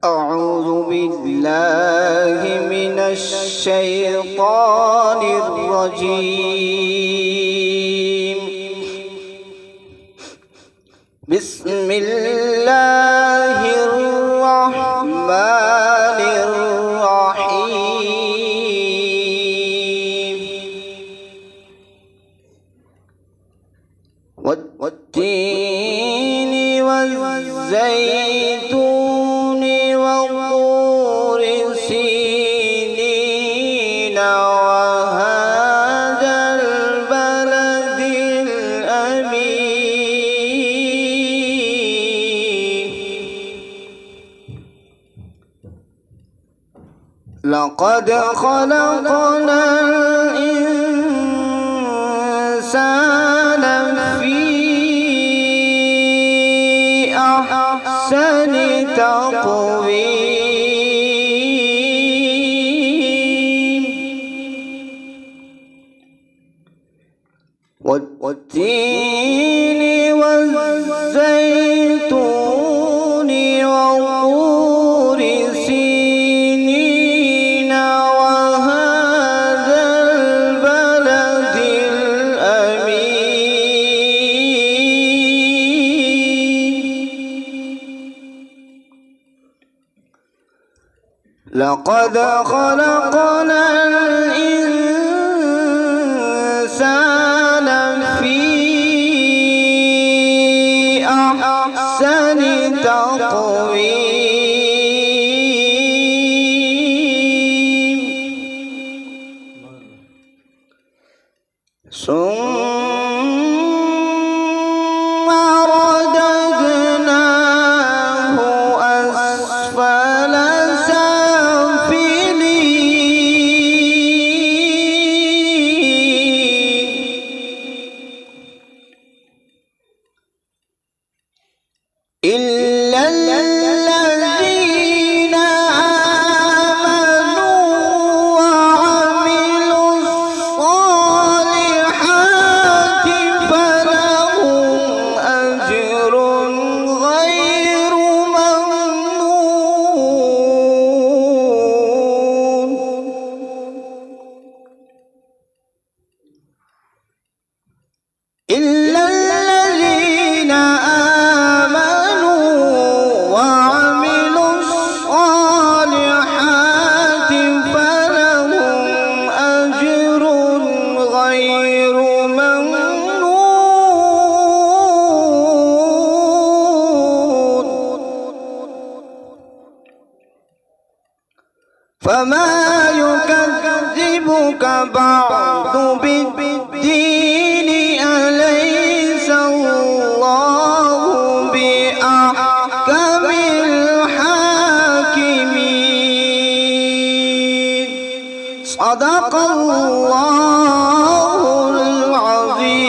أعوذ بالله من الشيطان الرجيم. بسم الله الرحمن الرحيم. والتين والزيتون وطور سينين وهذا البلد الأمين. لقد خلقنا الإنسان في أحسن تقويم. والتين والزيتون وطور سينين وهذا البلد الأمين. لقد خلقنا الإنسان في أحسن تقويم. ثم رددناه أسفل إلا الذين آمنوا وعملوا الصالحات فلهم أجر غير ممنون. إلا الذين فما يكذبك بعد بالدين أليس الله بأحكم الحاكمين. صدق الله العظيم.